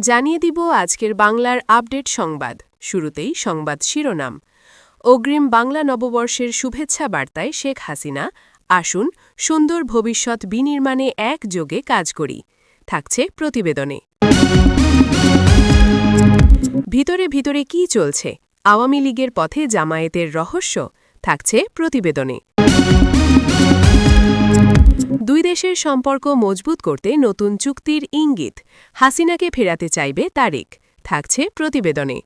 জানিয়ে দিব আজকের বাংলার আপডেট সংবাদ। শুরুতেই সংবাদ শিরোনাম। অগ্রিম বাংলা নববর্ষের শুভেচ্ছা বার্তায় শেখ হাসিনা, আসুন সুন্দর ভবিষ্যৎ বিনির্মাণে একযোগে কাজ করি। থাকছে প্রতিবেদনে। ভিতরে ভিতরে কি চলছে, আওয়ামী লীগের পথে জামায়াতের রহস্য? থাকছে প্রতিবেদনে। দুই দেশের সম্পর্ক মজবুত করতে নতুন চুক্তির ইঙ্গিত, হাসিনাকে ফেরাতে চাইবে তারেক। থাকছে প্রতিবেদনে।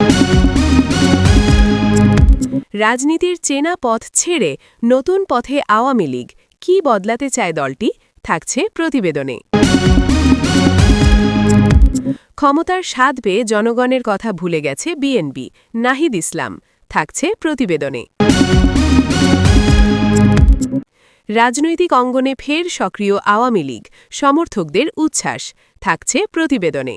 রাজনীতির চেনা পথ ছেড়ে নতুন পথে আওয়ামী লীগ, কি বদলাতে চায় দলটি? থাকছে প্রতিবেদনে। ক্ষমতার স্বাদ পেয়ে জনগণের কথা ভুলে গেছে বিএনপি, নাহিদ ইসলাম। থাকছে প্রতিবেদনে। রাজনৈতিক অঙ্গনে ফের সক্রিয় আওয়ামী লীগ, সমর্থকদের উচ্ছ্বাস। থাকছে প্রতিবেদনে।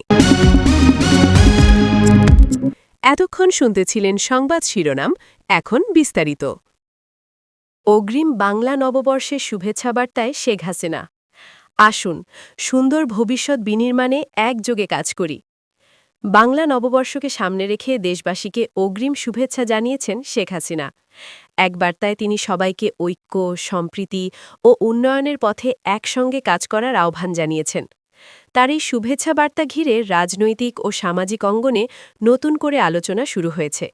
এতক্ষণ শুনতেছিলেন সংবাদ শিরোনাম, এখন বিস্তারিত। অগ্রিম বাংলা নববর্ষের শুভেচ্ছা বার্তায় শেখ হাসিনা, আসুন সুন্দর ভবিষ্যৎ বিনির্মাণে একযোগে কাজ করি। বাংলা নববর্ষকে সামনে রেখে দেশবাসীকে অগ্রিম শুভেচ্ছা জানিয়েছেন শেখ হাসিনা। এক বার্তায় তিনি সবাইকে ঐক্য, সম্প্রীতি ও উন্নয়নের পথে একসঙ্গে কাজ করার আহ্বান জানিয়েছেন। তার এই শুভেচ্ছা বার্তা ঘিরে রাজনৈতিক ও সামাজিক অঙ্গনে নতুন করে আলোচনা শুরু হয়েছে।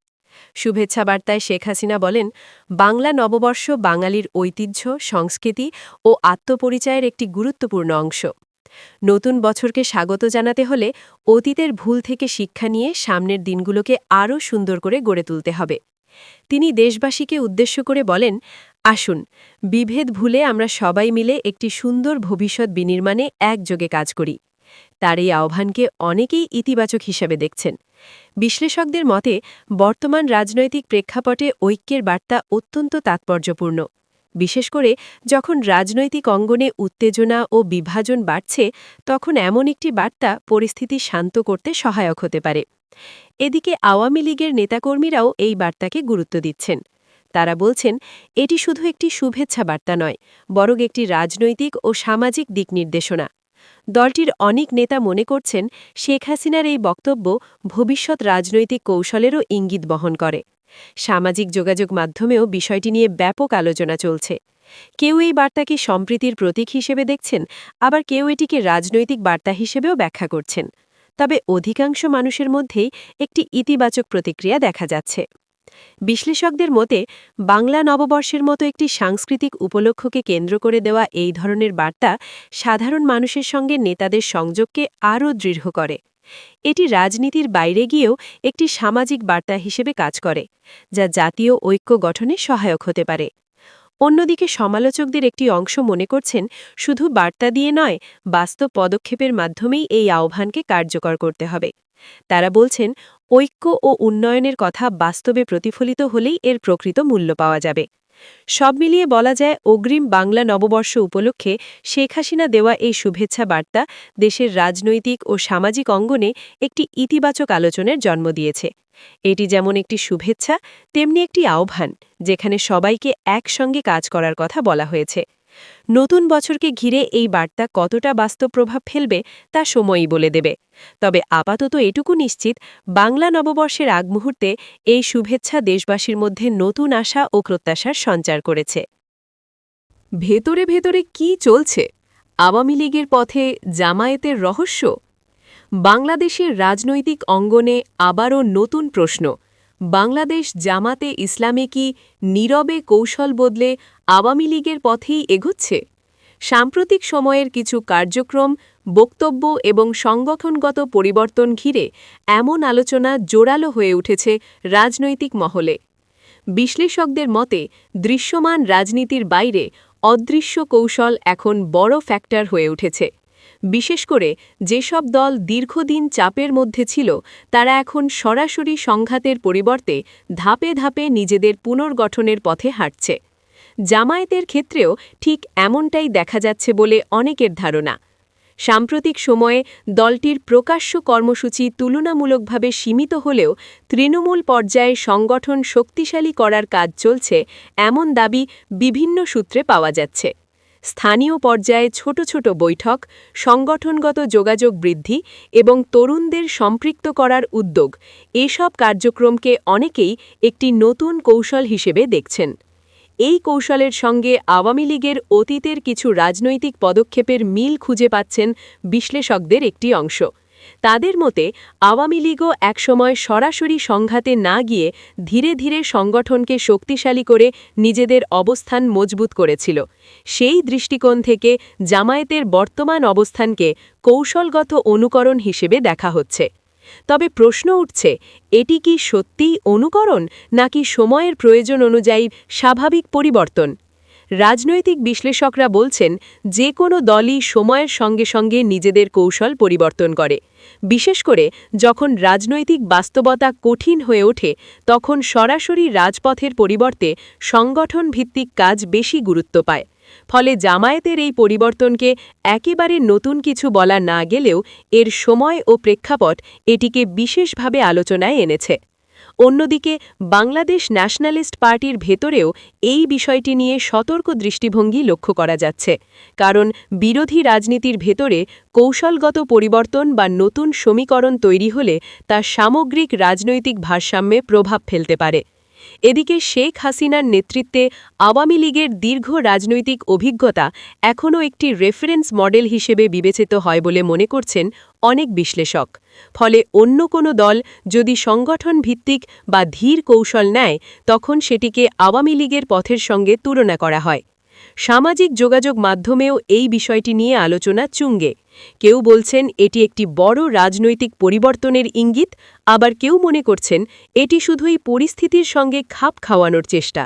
শুভেচ্ছা বার্তায় শেখ হাসিনা বলেন, বাংলা নববর্ষ বাঙালির ঐতিহ্য, সংস্কৃতি ও আত্মপরিচয়ের একটি গুরুত্বপূর্ণ অংশ। নতুন বছরকে স্বাগত জানাতে হলে অতীতের ভুল থেকে শিক্ষা নিয়ে সামনের দিনগুলোকে আরও সুন্দর করে গড়ে তুলতে হবে। তিনি দেশবাসীকে উদ্দেশ্য করে বলেন, আসুন বিভেদ ভুলে আমরা সবাই মিলে একটি সুন্দর ভবিষ্যৎ বিনির্মাণে একযোগে কাজ করি। তার এই আহ্বানকে অনেকেই ইতিবাচক হিসেবে দেখছেন। বিশ্লেষকদের মতে বর্তমান রাজনৈতিক প্রেক্ষাপটে ঐক্যের বার্তা অত্যন্ত তাৎপর্যপূর্ণ। বিশেষ করে যখন রাজনৈতিক অঙ্গনে উত্তেজনা ও বিভাজন বাড়ছে, তখন এমন একটি বার্তা পরিস্থিতি শান্ত করতে সহায়ক হতে পারে। এদিকে আওয়ামী লীগের নেতাকর্মীরাও এই বার্তাকে গুরুত্ব দিচ্ছেন। তারা বলছেন, এটি শুধু একটি শুভেচ্ছা বার্তা নয়, বরং একটি রাজনৈতিক ও সামাজিক দিক নির্দেশনা। দলটির অনেক নেতা মনে করছেন, শেখ হাসিনার এই বক্তব্য ভবিষ্যৎ রাজনৈতিক কৌশলেরও ইঙ্গিত বহন করে। সামাজিক যোগাযোগ মাধ্যমেও বিষয়টি নিয়ে ব্যাপক আলোচনা চলছে। কেউ এই বার্তাকে সম্প্রীতির প্রতীক হিসেবে দেখছেন, আবার কেউ এটিকে রাজনৈতিক বার্তা হিসেবেও ব্যাখ্যা করছেন। তবে অধিকাংশ মানুষের মধ্যেই একটি ইতিবাচক প্রতিক্রিয়া দেখা যাচ্ছে। বিশ্লেষকদের মতে বাংলা নববর্ষের মতো একটি সাংস্কৃতিক উপলক্ষকে কেন্দ্র করে দেওয়া এই ধরনের বার্তা সাধারণ মানুষের সঙ্গে নেতাদের সংযোগকে আরও দৃঢ় করে। এটি রাজনীতির বাইরে গিয়েও একটি সামাজিক বার্তা হিসেবে কাজ করে, যা জাতীয় ঐক্য গঠনে সহায়ক হতে পারে। অন্যদিকে সমালোচকদের একটি অংশ মনে করছেন, শুধু বার্তা দিয়ে নয়, বাস্তব পদক্ষেপের মাধ্যমেই এই আহ্বানকে কার্যকর করতে হবে। তারা বলছেন, ঐক্য ও উন্নয়নের কথা বাস্তবে প্রতিফলিত হলেই এর প্রকৃত মূল্য পাওয়া যাবে। সব মিলিয়ে বলা যায়, অগ্রিম বাংলা নববর্ষ উপলক্ষে শেখ হাসিনা দেওয়া এই শুভেচ্ছা বার্তা দেশের রাজনৈতিক ও সামাজিক অঙ্গনে একটি ইতিবাচক আলোচনার জন্ম দিয়েছে। এটি যেমন একটি শুভেচ্ছা, তেমনি একটি আহ্বান, যেখানে সবাইকে একসঙ্গে কাজ করার কথা বলা হয়েছে। নতুন বছরকে ঘিরে এই বার্তা কতটা বাস্তব প্রভাব ফেলবে তা সময়ই বলে দেবে। তবে আপাতত এটুকু নিশ্চিত, বাংলা নববর্ষের আগ মুহূর্তে এই শুভেচ্ছা দেশবাসীর মধ্যে নতুন আশা ও প্রত্যাশার সঞ্চার করেছে। ভেতরে ভেতরে কি চলছে, আওয়ামী লীগের পথে জামায়াতের রহস্য? বাংলাদেশের রাজনৈতিক অঙ্গনে আবারও নতুন প্রশ্ন। বাংলাদেশ জামাতে ইসলামে কি নীরবে কৌশল বদলে আওয়ামী লীগের পথেই এগোচ্ছে? সাম্প্রতিক সময়ের কিছু কার্যক্রম, বক্তব্য এবং সংগঠনগত পরিবর্তন ঘিরে এমন আলোচনা জোরালো হয়ে উঠেছে রাজনৈতিক মহলে। বিশ্লেষকদের মতে দৃশ্যমান রাজনীতির বাইরে অদৃশ্য কৌশল এখন বড় ফ্যাক্টর হয়ে উঠেছে। বিশেষ করে যেসব দল দীর্ঘদিন চাপের মধ্যে ছিল, তারা এখন সরাসরি সংঘাতের পরিবর্তে ধাপে ধাপে নিজেদের পুনর্গঠনের পথে হাঁটছে। জামায়াতের ক্ষেত্রেও ঠিক এমনটাই দেখা যাচ্ছে বলে অনেকের ধারণা। সাম্প্রতিক সময়ে দলটির প্রকাশ্য কর্মসূচি তুলনামূলকভাবে সীমিত হলেও তৃণমূল পর্যায়ে সংগঠন শক্তিশালী করার কাজ চলছে, এমন দাবি বিভিন্ন সূত্রে পাওয়া যাচ্ছে। স্থানীয় পর্যায়ে ছোট ছোট বৈঠক, সংগঠনগত যোগাযোগ বৃদ্ধি এবং তরুণদের সম্পৃক্ত করার উদ্যোগ এসব কার্যক্রমকে অনেকেই একটি নতুন কৌশল হিসেবে দেখছেন। এই কৌশলের সঙ্গে আওয়ামী লীগের অতীতের কিছু রাজনৈতিক পদক্ষেপের মিল খুঁজে পাচ্ছেন বিশ্লেষকদের একটি অংশ। তাদের মতে আওয়ামী লীগও একসময় সরাসরি সংঘাতে না গিয়ে ধীরে ধীরে সংগঠনকে শক্তিশালী করে নিজেদের অবস্থান মজবুত করেছিল। সেই দৃষ্টিকোণ থেকে জামায়াতের বর্তমান অবস্থানকে কৌশলগত অনুকরণ হিসেবে দেখা হচ্ছে। তবে প্রশ্ন উঠছে, এটি কি সত্যিই অনুকরণ নাকি সময়ের প্রয়োজন অনুযায়ী স্বাভাবিক পরিবর্তন? রাজনৈতিক বিশ্লেষকরা বলছেন, যে কোনো দলই সময়ের সঙ্গে সঙ্গে নিজেদের কৌশল পরিবর্তন করে। বিশেষ করে যখন রাজনৈতিক বাস্তবতা কঠিন হয়ে ওঠে, তখন সরাসরি রাজপথের পরিবর্তে সংগঠন ভিত্তিক কাজ বেশি গুরুত্ব পায়। ফলে জামায়াতের এই পরিবর্তনকে একেবারে নতুন কিছু বলা না গেলেও এর সময় ও প্রেক্ষাপট এটিকে বিশেষভাবে আলোচনায় এনেছে। অন্যদিকে বাংলাদেশ ন্যাশনালিস্ট পার্টির ভেতরেও এই বিষয়টি নিয়ে সতর্ক দৃষ্টিভঙ্গি লক্ষ্য করা যাচ্ছে, কারণ বিরোধী রাজনীতির ভেতরে কৌশলগত পরিবর্তন বা নতুন সমীকরণ তৈরি হলে তা সামগ্রিক রাজনৈতিক ভারসাম্যে প্রভাব ফেলতে পারে। এদিকে শেখ হাসিনার নেতৃত্বে আওয়ামী লীগের দীর্ঘ রাজনৈতিক অভিজ্ঞতা এখনও একটি রেফারেন্স মডেল হিসেবে বিবেচিত হয় বলে মনে করছেন অনেক বিশ্লেষক। ফলে অন্য কোনো দল যদি সংগঠন ভিত্তিক বা ধীর কৌশল নেয়, তখন সেটিকে আওয়ামী লীগের পথের সঙ্গে তুলনা করা হয়। সামাজিক যোগাযোগ মাধ্যমেও এই বিষয়টি নিয়ে আলোচনা চুঙ্গে। কেউ বলছেন এটি একটি বড় রাজনৈতিক পরিবর্তনের ইঙ্গিত, আবার কেউ মনে করছেন এটি শুধুই পরিস্থিতির সঙ্গে খাপ খাওয়ানোর চেষ্টা।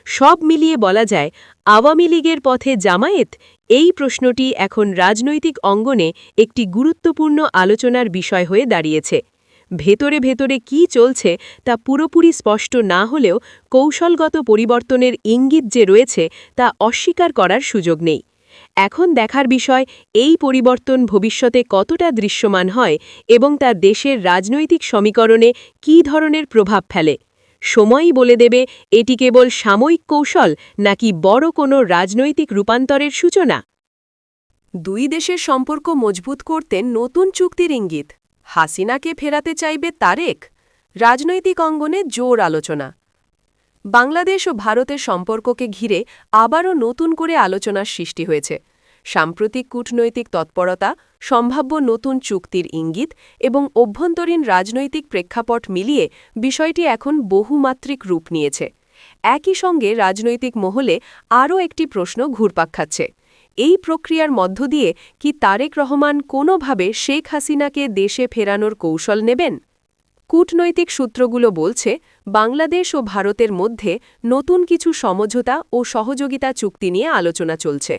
সব মিলিয়ে বলা যায়, আওয়ামী লীগের পথে জামায়াত, এই প্রশ্নটি এখন রাজনৈতিক অঙ্গনে একটি গুরুত্বপূর্ণ আলোচনার বিষয় হয়ে দাঁড়িয়েছে। ভেতরে ভেতরে কি চলছে তা পুরোপুরি স্পষ্ট না হলেও কৌশলগত পরিবর্তনের ইঙ্গিত যে রয়েছে তা অস্বীকার করার সুযোগ নেই। এখন দেখার বিষয়, এই পরিবর্তন ভবিষ্যতে কতটা দৃশ্যমান হয় এবং তা দেশের রাজনৈতিক সমীকরণে কী ধরনের প্রভাব ফেলে। সময়ই বলে দেবে এটি কেবল সাময়িক কৌশল নাকি বড় কোনো রাজনৈতিক রূপান্তরের সূচনা। দুই দেশের সম্পর্ক মজবুত করতে নতুন চুক্তির ইঙ্গিত। হাসিনাকে ফেরাতে চাইবে তারেক। রাজনৈতিক অঙ্গনে জোর আলোচনা। বাংলাদেশ ও ভারতের সম্পর্ককে ঘিরে আবারও নতুন করে আলোচনার সৃষ্টি হয়েছে। সাম্প্রতিক কূটনৈতিক তৎপরতা, সম্ভাব্য নতুন চুক্তির ইঙ্গিত এবং অভ্যন্তরীণ রাজনৈতিক প্রেক্ষাপট মিলিয়ে বিষয়টি এখন বহুমাত্রিক রূপ নিয়েছে। একই সঙ্গে রাজনৈতিক মহলে আরও একটি প্রশ্ন ঘুরপাক খাচ্ছে। এই প্রক্রিয়ার মধ্য দিয়ে কি তারেক রহমান কোনোভাবে শেখ হাসিনাকে দেশে ফেরানোর কৌশল নেবেন? কূটনৈতিক সূত্রগুলো বলছে, বাংলাদেশ ও ভারতের মধ্যে নতুন কিছু সমঝোতা ও সহযোগিতা চুক্তি নিয়ে আলোচনা চলছে।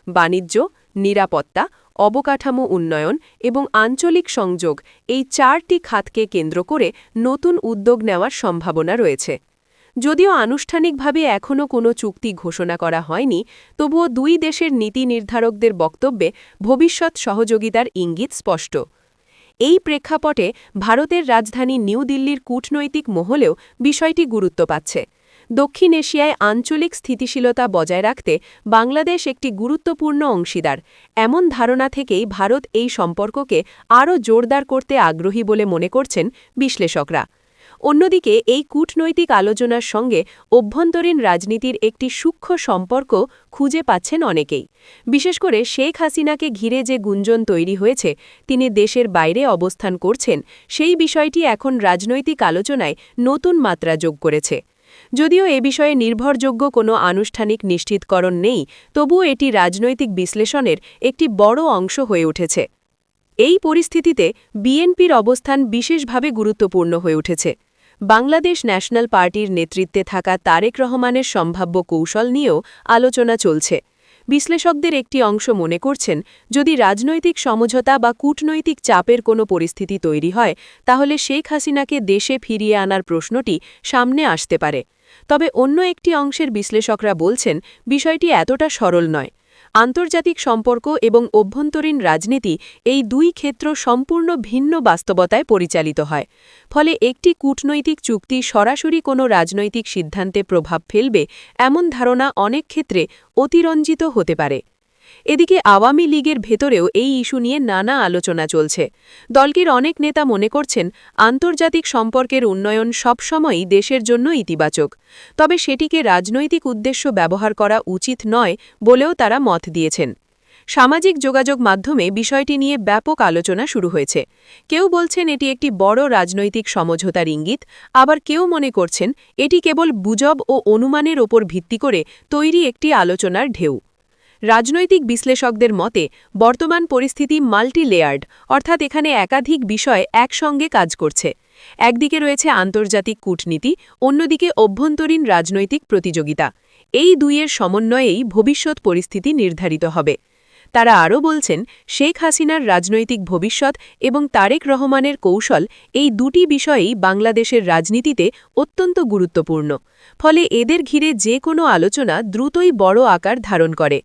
বাণিজ্য, নিরাপত্তা, অবকাঠামো উন্নয়ন এবং আঞ্চলিক সংযোগ, এই 4টি খাতকে কেন্দ্র করে নতুন উদ্যোগ নেওয়ার সম্ভাবনা রয়েছে। যদিও আনুষ্ঠানিকভাবে এখনও কোনো চুক্তি ঘোষণা করা হয়নি, তবুও দুই দেশের নীতি নির্ধারকদের বক্তব্যে ভবিষ্যৎ সহযোগিতার ইঙ্গিত স্পষ্ট। এই প্রেক্ষাপটে ভারতের রাজধানী নিউ দিল্লির কূটনৈতিক মহলেও বিষয়টি গুরুত্ব পাচ্ছে। দক্ষিণ এশিয়ায় আঞ্চলিক স্থিতিশীলতা বজায় রাখতে বাংলাদেশ একটি গুরুত্বপূর্ণ অংশীদার, এমন ধারণা থেকেই ভারত এই সম্পর্ককে আরও জোরদার করতে আগ্রহী বলে মনে করছেন বিশ্লেষকরা। অন্যদিকে এই কূটনৈতিক আলোচনার সঙ্গে অভ্যন্তরীণ রাজনীতির একটি সূক্ষ্ম সম্পর্ক খুঁজে পাচ্ছেন অনেকেই। বিশেষ করে শেখ হাসিনাকে ঘিরে যে গুঞ্জন তৈরি হয়েছে, তিনি দেশের বাইরে অবস্থান করছেন, সেই বিষয়টি এখন রাজনৈতিক আলোচনায় নতুন মাত্রা যোগ করেছে। যদিও এ বিষয়ে নির্ভরযোগ্য কোনো আনুষ্ঠানিক নিশ্চিতকরণ নেই, তবুও এটি রাজনৈতিক বিশ্লেষণের একটি বড় অংশ হয়ে উঠেছে। এই পরিস্থিতিতে বিএনপির অবস্থান বিশেষভাবে গুরুত্বপূর্ণ হয়ে উঠেছে। বাংলাদেশ ন্যাশনাল পার্টির নেতৃত্বে থাকা তারেক রহমানের সম্ভাব্য কৌশল নিয়েও আলোচনা চলছে। বিশ্লেষকদের একটি অংশ মনে করছেন, যদি রাজনৈতিক সমঝোতা বা কূটনৈতিক চাপের কোনো পরিস্থিতি তৈরি হয়, তাহলে শেখ হাসিনাকে দেশে ফিরিয়ে আনার প্রশ্নটি সামনে আসতে পারে। তবে অন্য একটি অংশের বিশ্লেষকরা বলছেন, বিষয়টি এতটা সরল নয়। আন্তর্জাতিক সম্পর্ক এবং অভ্যন্তরীণ রাজনীতি এই দুই ক্ষেত্র সম্পূর্ণ ভিন্ন বাস্তবতায় পরিচালিত হয়। ফলে একটি কূটনৈতিক চুক্তি সরাসরি কোনো রাজনৈতিক সিদ্ধান্তে প্রভাব ফেলবে এমন ধারণা অনেক ক্ষেত্রে অতিরঞ্জিত হতে পারে। এদিকে আওয়ামী লীগের ভেতরেও এই ইস্যু নিয়ে নানা আলোচনা চলছে। দলটির অনেক নেতা মনে করছেন আন্তর্জাতিক সম্পর্কের উন্নয়ন সবসময়ই দেশের জন্য ইতিবাচক, তবে সেটিকে রাজনৈতিক উদ্দেশ্য ব্যবহার করা উচিত নয় বলেও তারা মত দিয়েছেন। সামাজিক যোগাযোগ মাধ্যমে বিষয়টি নিয়ে ব্যাপক আলোচনা শুরু হয়েছে। কেউ বলছেন এটি একটি বড় রাজনৈতিক সমঝোতার ইঙ্গিত, আবার কেউ মনে করছেন এটি কেবল গুজব ও অনুমানের ওপর ভিত্তি করে তৈরি একটি আলোচনার ঢেউ। রাজনৈতিক বিশ্লেষকদের মতে বর্তমান পরিস্থিতি মাল্টি লেয়ার্ড, অর্থাৎ এখানে একাধিক বিষয় একসঙ্গে কাজ করছে। একদিকে রয়েছে আন্তর্জাতিক কূটনীতি, অন্যদিকে অভ্যন্তরীণ রাজনৈতিক প্রতিযোগিতা। এই দুইয়ের সমন্বয়েই ভবিষ্যৎ পরিস্থিতি নির্ধারিত হবে। তারা আরও বলছেন শেখ হাসিনার রাজনৈতিক ভবিষ্যৎ এবং তারেক রহমানের কৌশল, এই দুটি বিষয়েই বাংলাদেশের রাজনীতিতে অত্যন্ত গুরুত্বপূর্ণ। ফলে এদের ঘিরে যে কোনো আলোচনা দ্রুতই বড় আকার ধারণ করে।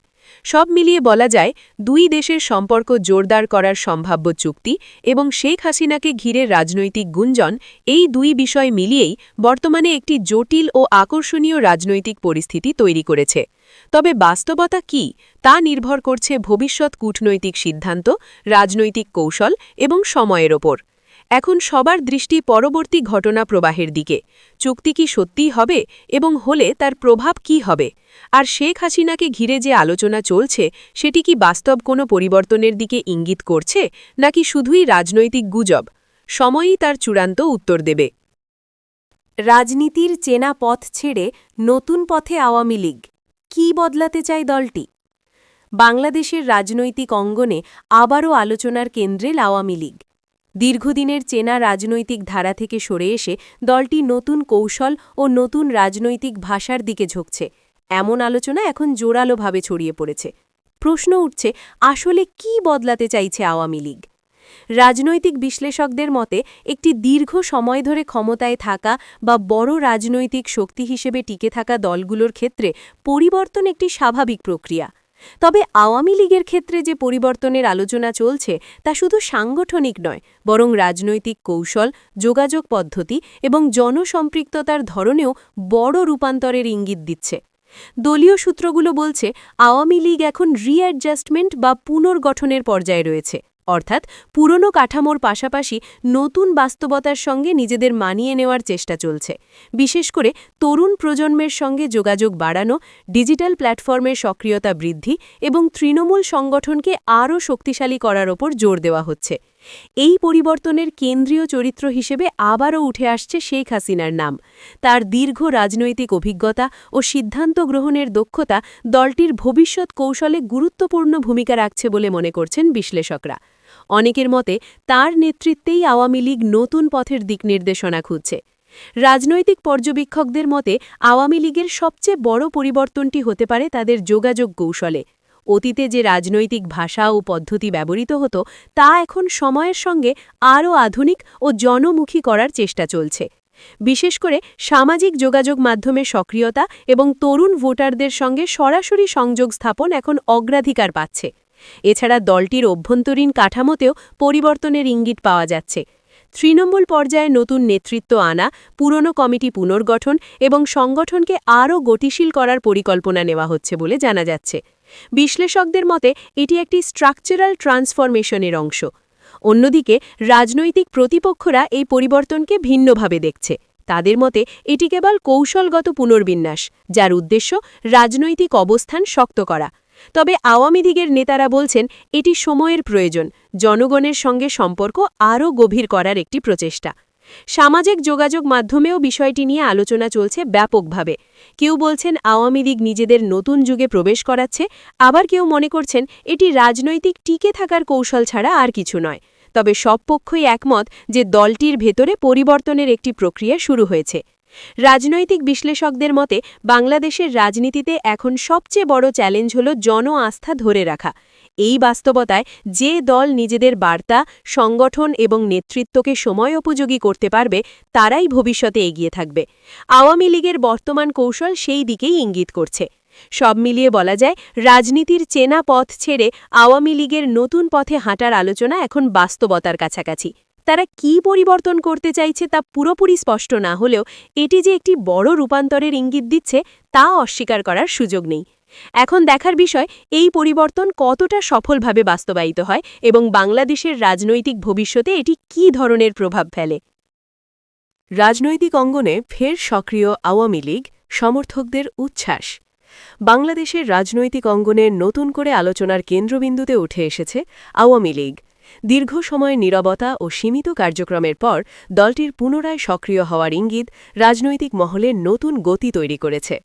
সব মিলিয়ে বলা যায় দুই দেশের সম্পর্ক জোরদার করার সম্ভাব্য চুক্তি এবং শেখ হাসিনাকে ঘিরে রাজনৈতিক গুঞ্জন, এই দুই বিষয় মিলিয়েই বর্তমানে একটি জটিল ও আকর্ষণীয় রাজনৈতিক পরিস্থিতি তৈরি করেছে। তবে বাস্তবতা কি তা নির্ভর করছে ভবিষ্যৎ কূটনৈতিক সিদ্ধান্ত, রাজনৈতিক কৌশল এবং সময়ের ওপর। এখন সবার দৃষ্টি পরবর্তী ঘটনা প্রবাহের দিকে। চুক্তি কি সত্যিই হবে এবং হলে তার প্রভাব কি হবে? আর শেখ হাসিনাকে ঘিরে যে আলোচনা চলছে সেটি কি বাস্তব কোনো পরিবর্তনের দিকে ইঙ্গিত করছে, নাকি শুধুই রাজনৈতিক গুজব? সময়ই তার চূড়ান্ত উত্তর দেবে। রাজনীতির চেনা পথ ছেড়ে নতুন পথে আওয়ামী লীগ কী বদলাতে চায় দলটি? বাংলাদেশের রাজনৈতিক অঙ্গনে আবারও আলোচনার কেন্দ্রে আওয়ামী লীগ। দীর্ঘদিনের চেনা রাজনৈতিক ধারা থেকে সরে এসে দলটি নতুন কৌশল ও নতুন রাজনৈতিক ভাষার দিকে ঝুঁকছে, এমন আলোচনা এখন জোরালোভাবে ছড়িয়ে পড়েছে। প্রশ্ন উঠছে, আসলে কি বদলাতে চাইছে আওয়ামী লীগ? রাজনৈতিক বিশ্লেষকদের মতে একটি দীর্ঘ সময় ধরে ক্ষমতায় থাকা বা বড় রাজনৈতিক শক্তি হিসেবে টিকে থাকা দলগুলোর ক্ষেত্রে পরিবর্তন একটি স্বাভাবিক প্রক্রিয়া। তবে আওয়ামী লীগের ক্ষেত্রে যে পরিবর্তনের আলোচনা চলছে তা শুধু সাংগঠনিক নয়, বরং রাজনৈতিক কৌশল, যোগাযোগ পদ্ধতি এবং জনসম্পৃক্ততার ধরনেও বড় রূপান্তরের ইঙ্গিত দিচ্ছে। দলীয় সূত্রগুলো বলছে আওয়ামী লীগ এখন রিঅ্যাডজাস্টমেন্ট বা পুনর্গঠনের পর্যায়ে রয়েছে, অর্থাৎ পুরনো কাঠামোর পাশাপাশি নতুন বাস্তবতার সঙ্গে নিজেদের মানিয়ে নেওয়ার চেষ্টা চলছে। বিশেষ করে তরুণ প্রজন্মের সঙ্গে যোগাযোগ বাড়ানো, ডিজিটাল প্ল্যাটফর্মের সক্রিয়তা বৃদ্ধি এবং তৃণমূল সংগঠনকে আরও শক্তিশালী করার ওপর জোর দেওয়া হচ্ছে। এই পরিবর্তনের কেন্দ্রীয় চরিত্র হিসেবে আবারও উঠে আসছে শেখ হাসিনার নাম। তার দীর্ঘ রাজনৈতিক অভিজ্ঞতা ও সিদ্ধান্ত গ্রহণের দক্ষতা দলটির ভবিষ্যৎ কৌশলে গুরুত্বপূর্ণ ভূমিকা রাখছে বলে মনে করছেন বিশ্লেষকরা। অনেকের মতে তার নেতৃত্বেই আওয়ামী লীগ নতুন পথের দিক নির্দেশনা খুঁজছে। রাজনৈতিক পর্যবেক্ষকদের মতে আওয়ামী লীগের সবচেয়ে বড় পরিবর্তনটি হতে পারে তাদের যোগাযোগ কৌশলে। অতীতে যে রাজনৈতিক ভাষা ও পদ্ধতি ব্যবহৃত হতো তা এখন সময়ের সঙ্গে আরও আধুনিক ও জনমুখী করার চেষ্টা চলছে। বিশেষ করে সামাজিক যোগাযোগ মাধ্যমে সক্রিয়তা এবং তরুণ ভোটারদের সঙ্গে সরাসরি সংযোগ স্থাপন এখন অগ্রাধিকার পাচ্ছে। এছাড়া দলটির অভ্যন্তরীণ কাঠামোতেও পরিবর্তনের ইঙ্গিত পাওয়া যাচ্ছে। তৃণমূল পর্যায়ে নতুন নেতৃত্ব আনা, পুরনো কমিটি পুনর্গঠন এবং সংগঠনকে আরও গতিশীল করার পরিকল্পনা নেওয়া হচ্ছে বলে জানা যাচ্ছে। বিশ্লেষকদের মতে এটি একটি স্ট্রাকচারাল ট্রান্সফরমেশনের অংশ। অন্যদিকে রাজনৈতিক প্রতিপক্ষরা এই পরিবর্তনকে ভিন্নভাবে দেখছে। তাদের মতে এটি কেবল কৌশলগত পুনর্বিন্যাস, যার উদ্দেশ্য রাজনৈতিক অবস্থান শক্ত করা। তবে আওয়ামী লীগের নেতারা বলছেন এটি সময়ের প্রয়োজন, জনগণের সঙ্গে সম্পর্ক আরও গভীর করার একটি প্রচেষ্টা। সামাজিক যোগাযোগ মাধ্যমেও বিষয়টি নিয়ে আলোচনা চলছে ব্যাপকভাবে। কেউ বলছেন আওয়ামী লীগ নিজেদের নতুন যুগে প্রবেশ করাচ্ছে, আবার কেউ মনে করছেন এটি রাজনৈতিক টিকে থাকার কৌশল ছাড়া আর কিছু নয়। তবে সব পক্ষই একমত যে দলটির ভেতরে পরিবর্তনের একটি প্রক্রিয়া শুরু হয়েছে। রাজনৈতিক বিশ্লেষকদের মতে বাংলাদেশের রাজনীতিতে এখন সবচেয়ে বড় চ্যালেঞ্জ হল জন আস্থা ধরে রাখা। এই বাস্তবতায় যে দল নিজেদের বার্তা, সংগঠন এবং নেতৃত্বকে সময়োপযোগী করতে পারবে তারাই ভবিষ্যতে এগিয়ে থাকবে। আওয়ামী লীগের বর্তমান কৌশল সেই দিকেই ইঙ্গিত করছে। সব মিলিয়ে বলা যায়, রাজনীতির চেনা পথ ছেড়ে আওয়ামী লীগের নতুন পথে হাঁটার আলোচনা এখন বাস্তবতার কাছাকাছি। তারা কি পরিবর্তন করতে চাইছে তা পুরোপুরি স্পষ্ট না হলেও এটি যে একটি বড় রূপান্তরের ইঙ্গিত দিচ্ছে তা অস্বীকার করার সুযোগ নেই। এখন দেখার বিষয়, এই পরিবর্তন কতটা সফলভাবে বাস্তবায়িত হয় এবং বাংলাদেশের রাজনৈতিক ভবিষ্যতে এটি কী ধরনের প্রভাব ফেলে। রাজনৈতিক অঙ্গনে ফের সক্রিয় আওয়ামী লীগ, সমর্থকদের উচ্ছ্বাস। বাংলাদেশের রাজনৈতিক অঙ্গনে নতুন করে আলোচনার কেন্দ্রবিন্দুতে উঠে এসেছে আওয়ামী লীগ। দীর্ঘ সময় নীরবতা ও সীমিত কার্যক্রমের পর দলটির পুনরায় সক্রিয় হওয়ার ইঙ্গিত রাজনৈতিক মহলে নতুন গতি তৈরি করেছে।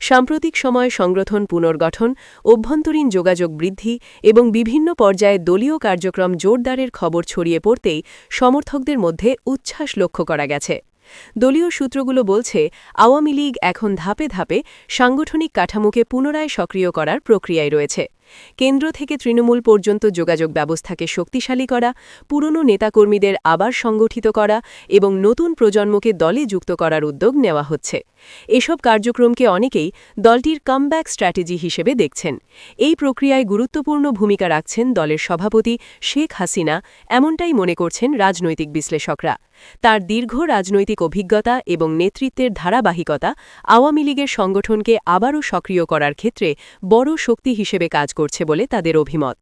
সাম্প্রতিক সময়ে সংগঠন পুনর্গঠন, অভ্যন্তরীণ যোগাযোগ বৃদ্ধি এবং বিভিন্ন পর্যায়ে দলীয় কার্যক্রম জোরদারের খবর ছড়িয়ে পড়তেই সমর্থকদের মধ্যে উচ্ছ্বাস লক্ষ্য করা গেছে। দলীয় সূত্রগুলো বলছে, আওয়ামী লীগ এখন ধাপে ধাপে সাংগঠনিক কাঠামোকে পুনরায় সক্রিয় করার প্রক্রিয়ায় রয়েছে। কেন্দ্র থেকে তৃণমূল পর্যন্ত যোগাযোগ ব্যবস্থাকে শক্তিশালী করা, পুরনো নেতাকর্মীদের আবার সংগঠিত করা এবং নতুন প্রজন্মকে দলে যুক্ত করার উদ্যোগ নেওয়া হচ্ছে। এসব কার্যক্রমকে অনেকেই দলটির কামব্যাক স্ট্র্যাটেজি হিসেবে দেখছেন। এই প্রক্রিয়ায় গুরুত্বপূর্ণ ভূমিকা রাখছেন দলের সভাপতি শেখ হাসিনা, এমনটাই মনে করছেন রাজনৈতিক বিশ্লেষকরা। তার দীর্ঘ রাজনৈতিক অভিজ্ঞতা এবং নেতৃত্বের ধারাবাহিকতা আওয়ামী লীগের সংগঠনকে আবারও সক্রিয় করার ক্ষেত্রে বড় শক্তি হিসেবে কাজ করছে বলে তাদের অভিমত।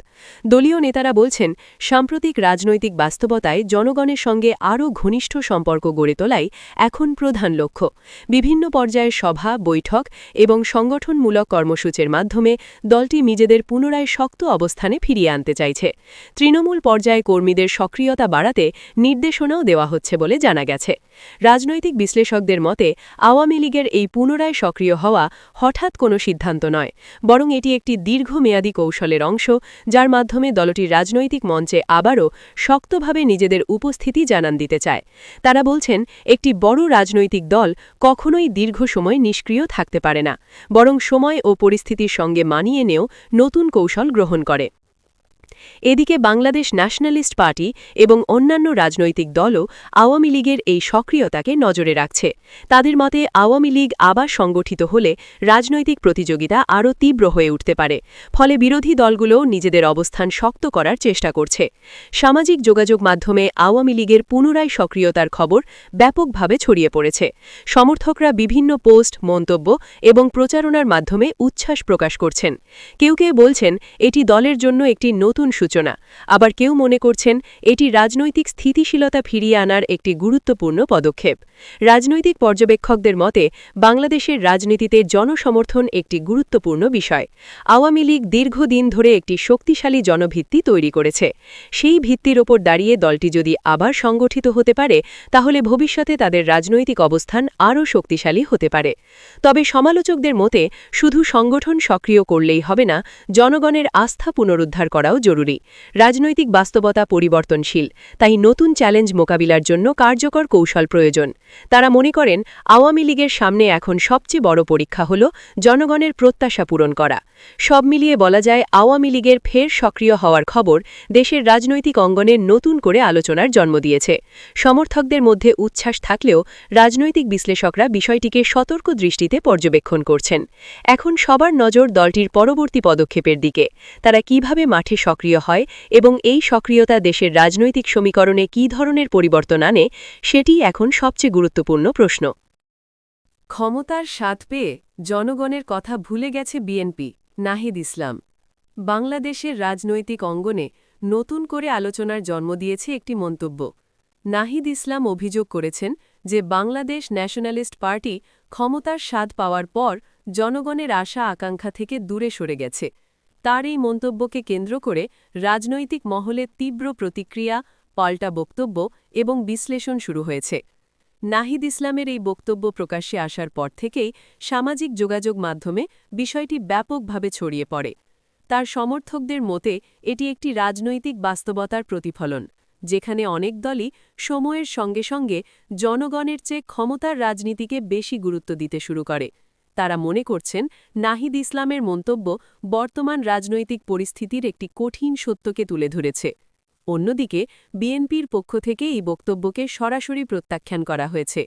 দলীয় নেতারা বলছেন, সাম্প্রতিক রাজনৈতিক বাস্তবতায় জনগণের সঙ্গে আরও ঘনিষ্ঠ সম্পর্ক গড়ে তোলাই এখন প্রধান লক্ষ্য। বিভিন্ন পর্যায়ের সভা, বৈঠক এবং সংগঠনমূলক কর্মসূচির মাধ্যমে দলটি নিজেদের পুনরায় শক্ত অবস্থানে ফিরিয়ে আনতে চাইছে। তৃণমূল পর্যায়ে কর্মীদের সক্রিয়তা বাড়াতে নির্দেশনাও দেওয়া হচ্ছে বলে জানা গেছে। রাজনৈতিক বিশ্লেষকদের মতে, আওয়ামী লীগের এই পুনরায় সক্রিয় হওয়া হঠাৎ কোনো সিদ্ধান্ত নয়, বরং এটি একটি দীর্ঘমেয়াদী কৌশলের অংশ, যার মাধ্যমে দলটি রাজনৈতিক মঞ্চে আবারও শক্তভাবে নিজেদের উপস্থিতি জানান দিতে চায়। তারা বলছেন, একটি বড় রাজনৈতিক দল কখনোই দীর্ঘ সময় নিষ্ক্রিয় থাকতে পারে না, বরং সময় ও পরিস্থিতির সঙ্গে মানিয়ে নিয়েও নতুন কৌশল গ্রহণ করে। এদিকে বাংলাদেশ ন্যাশনালিস্ট পার্টি এবং অন্যান্য রাজনৈতিক দলও আওয়ামী লীগের এই সক্রিয়তাকে নজরে রাখছে। তাদের মতে, আওয়ামী লীগ আবার সংগঠিত হলে রাজনৈতিক প্রতিযোগিতা আরও তীব্র হয়ে উঠতে পারে, ফলে বিরোধী দলগুলোও নিজেদের অবস্থান শক্ত করার চেষ্টা করছে। সামাজিক যোগাযোগ মাধ্যমে আওয়ামী লীগের পুনরায় সক্রিয়তার খবর ব্যাপকভাবে ছড়িয়ে পড়েছে। সমর্থকরা বিভিন্ন পোস্ট, মন্তব্য এবং প্রচারণার মাধ্যমে উচ্ছ্বাস প্রকাশ করছেন। কেউ কেউ বলছেন, এটি দলের জন্য একটি নতুন সূচনা, আবার কেউ মনে করছেন এটি রাজনৈতিক স্থিতিশীলতা ফিরিয়ে আনার একটি গুরুত্বপূর্ণ পদক্ষেপ। রাজনৈতিক পর্যবেক্ষকদের মতে, বাংলাদেশের রাজনীতিতে জনসমর্থন একটি গুরুত্বপূর্ণ বিষয়। আওয়ামী লীগ দীর্ঘদিন ধরে একটি শক্তিশালী জনভিত্তি তৈরি করেছে। সেই ভিত্তির ওপর দাঁড়িয়ে দলটি যদি আবার সংগঠিত হতে পারে, তাহলে ভবিষ্যতে তাদের রাজনৈতিক অবস্থান আরও শক্তিশালী হতে পারে। তবে সমালোচকদের মতে, শুধু সংগঠন সক্রিয় করলেই হবে না, জনগণের আস্থা পুনরুদ্ধার করাও জরুরি। রাজনৈতিক বাস্তবতা পরিবর্তনশীল, তাই নতুন চ্যালেঞ্জ মোকাবিলার জন্য কার্যকর কৌশল প্রয়োজন। তারা মনে করেন, আওয়ামী লীগের সামনে এখন সবচেয়ে বড় পরীক্ষা হল জনগণের প্রত্যাশা পূরণ করা। সব মিলিয়ে বলা যায়, আওয়ামী লীগের ফের সক্রিয় হওয়ার খবর দেশের রাজনৈতিক অঙ্গনে নতুন করে আলোচনার জন্ম দিয়েছে। সমর্থকদের মধ্যে উচ্ছ্বাস থাকলেও রাজনৈতিক বিশ্লেষকরা বিষয়টিকে সতর্ক দৃষ্টিতে পর্যবেক্ষণ করছেন। এখন সবার নজর দলটির পরবর্তী পদক্ষেপের দিকে। তারা কিভাবে মাঠে সক্রিয় হয় এবং এই সক্রিয়তা দেশের রাজনৈতিক সমীকরণে কী ধরনের পরিবর্তন আনে, সেটি এখন সবচেয়ে গুরুত্বপূর্ণ প্রশ্ন। ক্ষমতার স্বাদ পেয়ে জনগণের কথা ভুলে গেছে বিএনপি, নাহিদ ইসলাম। বাংলাদেশের রাজনৈতিক অঙ্গনে নতুন করে আলোচনার জন্ম দিয়েছে একটি মন্তব্য। নাহিদ ইসলাম অভিযোগ করেছেন যে বাংলাদেশ ন্যাশনালিস্ট পার্টি ক্ষমতার স্বাদ পাওয়ার পর জনগণের আশা আকাঙ্ক্ষা থেকে দূরে সরে গেছে। তার এই মন্তব্যকে কেন্দ্র করে রাজনৈতিক মহলে তীব্র প্রতিক্রিয়া, পাল্টা বক্তব্য এবং বিশ্লেষণ শুরু হয়েছে। নাহিদ ইসলামের এই বক্তব্য প্রকাশ্যে আসার পর থেকেই সামাজিক যোগাযোগ মাধ্যমে বিষয়টি ব্যাপকভাবে ছড়িয়ে পড়ে। তার সমর্থকদের মতে, এটি একটি রাজনৈতিক বাস্তবতার প্রতিফলন, যেখানে অনেক দলই সময়ের সঙ্গে সঙ্গে জনগণের চেয়ে ক্ষমতার রাজনীতিকে বেশি গুরুত্ব দিতে শুরু করে। তারা মনে করছেন, নাহিদ ইসলামের মন্তব্য বর্তমান রাজনৈতিক পরিস্থিতির একটি কঠিন সত্যকে তুলে ধরেছে। অন্যদিকে বিএনপির পক্ষ থেকে এই বক্তব্যকে সরাসরি প্রত্যাখ্যান করা হয়েছে।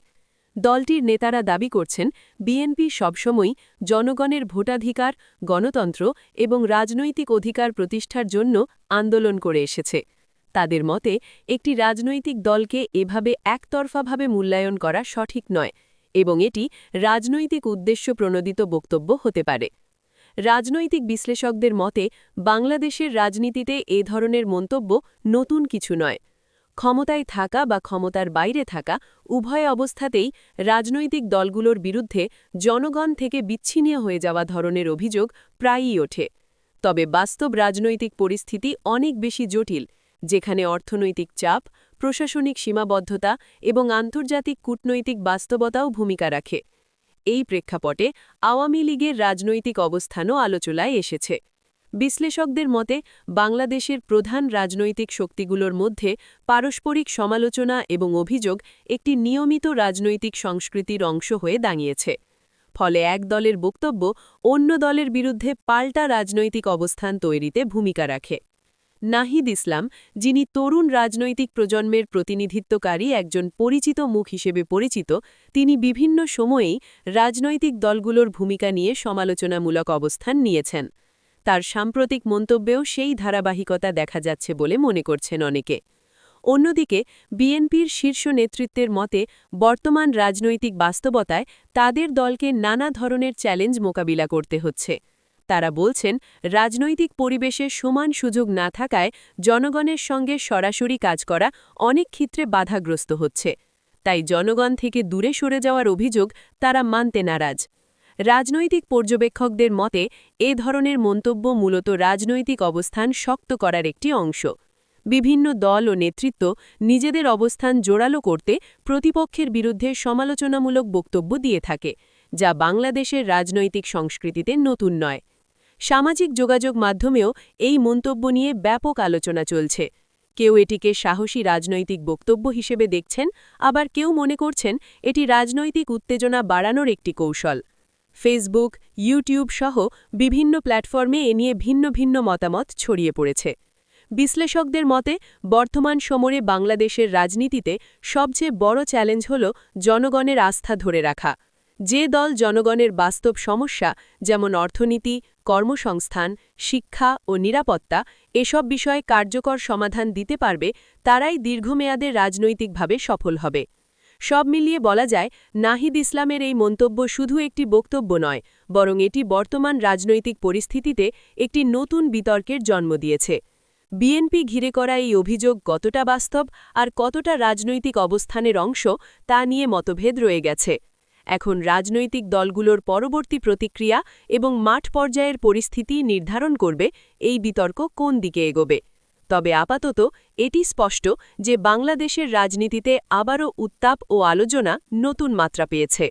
দলটির নেতারা দাবি করছেন বিএনপি সবসময়ই জনগণের ভোটাধিকার, গণতন্ত্র এবং রাজনৈতিক অধিকার প্রতিষ্ঠার জন্য আন্দোলন করে এসেছে। তাদের মতে একটি রাজনৈতিক দলকে এভাবে একতরফাভাবে মূল্যায়ন করা সঠিক নয় এবং এটি রাজনৈতিক উদ্দেশ্য প্রণোদিত বক্তব্য হতে পারে। রাজনৈতিক বিশ্লেষকদের মতে বাংলাদেশের রাজনীতিতে এ ধরনের মন্তব্য নতুন কিছু নয়। ক্ষমতায় থাকা বা ক্ষমতার বাইরে থাকা উভয় অবস্থাতেই রাজনৈতিক দলগুলোর বিরুদ্ধে জনগণ থেকে বিচ্ছিন্ন হয়ে যাওয়া ধরনের অভিযোগ প্রায়ই ওঠে। তবে বাস্তব রাজনৈতিক পরিস্থিতি অনেক বেশি জটিল, যেখানে অর্থনৈতিক চাপ, প্রশাসনিক সীমাবদ্ধতা এবং আন্তর্জাতিক কূটনৈতিক বাস্তবতাও ভূমিকা রাখে। এই প্রেক্ষাপটে আওয়ামী লীগের রাজনৈতিক অবস্থানও আলোচনায় এসেছে। বিশ্লেষকদের মতে বাংলাদেশের প্রধান রাজনৈতিক শক্তিগুলোর মধ্যে পারস্পরিক সমালোচনা এবং অভিযোগ একটি নিয়মিত রাজনৈতিক সংস্কৃতির অংশ হয়ে দাঁড়িয়েছে। ফলে এক দলের বক্তব্য অন্য দলের বিরুদ্ধে পাল্টা রাজনৈতিক অবস্থান তৈরিতে ভূমিকা রাখে। নাহিদ ইসলাম, যিনি তরুণ রাজনৈতিক প্রজন্মের প্রতিনিধিত্বকারী একজন পরিচিত মুখ হিসেবে পরিচিত, তিনি বিভিন্ন সময়েই রাজনৈতিক দলগুলোর ভূমিকা নিয়ে সমালোচনামূলক অবস্থান নিয়েছেন। তার সাম্প্রতিক মন্তব্যেও সেই ধারাবাহিকতা দেখা যাচ্ছে বলে মনে করছেন অনেকে। অন্যদিকে বিএনপির শীর্ষ নেতৃত্বের মতে বর্তমান রাজনৈতিক বাস্তবতায় তাদের দলকে নানা ধরনের চ্যালেঞ্জ মোকাবিলা করতে হচ্ছে। তারা বলছেন রাজনৈতিক পরিবেশে সমান সুযোগ না থাকায় জনগণের সঙ্গে সরাসরি কাজ করা অনেক ক্ষেত্রে বাধাগ্রস্ত হচ্ছে। তাই জনগণ থেকে দূরে সরে যাওয়ার অভিযোগ তারা মানতে নারাজ। রাজনৈতিক পর্যবেক্ষকদের মতে এ ধরনের মন্তব্য মূলত রাজনৈতিক অবস্থান শক্ত করার একটি অংশ। বিভিন্ন দল ও নেতৃত্ব নিজেদের অবস্থান জোরালো করতে প্রতিপক্ষের বিরুদ্ধে সমালোচনামূলক বক্তব্য দিয়ে থাকে, যা বাংলাদেশের রাজনৈতিক সংস্কৃতিতে নতুন নয়। সামাজিক যোগাযোগ মাধ্যমেও এই মন্তব্য নিয়ে ব্যাপক আলোচনা চলছে। কেউ এটিকে সাহসী রাজনৈতিক বক্তব্য হিসেবে দেখছেন, আবার কেউ মনে করছেন এটি রাজনৈতিক উত্তেজনা বাড়ানোর একটি কৌশল। ফেসবুক, ইউটিউব সহ বিভিন্ন প্ল্যাটফর্মে এ নিয়ে ভিন্ন ভিন্ন মতামত ছড়িয়ে পড়েছে। বিশ্লেষকদের মতে বর্তমান সময়ে বাংলাদেশের রাজনীতিতে সবচেয়ে বড় চ্যালেঞ্জ হল জনগণের আস্থা ধরে রাখা। যে দল জনগণের বাস্তব সমস্যা যেমন অর্থনীতি, কর্মসংস্থান, শিক্ষা ও নিরাপত্তা এসব বিষয়ে কার্যকর সমাধান দিতে পারবে, তারাই দীর্ঘমেয়াদে রাজনৈতিকভাবে সফল হবে। সব মিলিয়ে বলা যায় নাহিদ ইসলামের এই মন্তব্য শুধু একটি বক্তব্য নয়, বরং এটি বর্তমান রাজনৈতিক পরিস্থিতিতে একটি নতুন বিতর্কের জন্ম দিয়েছে। বিএনপি ঘিরে করা এই অভিযোগ কতটা বাস্তব আর কতটা রাজনৈতিক অবস্থানের অংশ তা নিয়ে মতভেদ রয়ে গেছে। এখন রাজনৈতিক দলগুলোর পরবর্তী প্রতিক্রিয়া এবং মাঠ পর্যায়ের পরিস্থিতি নির্ধারণ করবে এই বিতর্ক কোন দিকে এগোবে। তবে আপাতত এটি স্পষ্ট যে বাংলাদেশের রাজনীতিতে আবারও উত্তাপ ও আলোচনা নতুন মাত্রা পেয়েছে।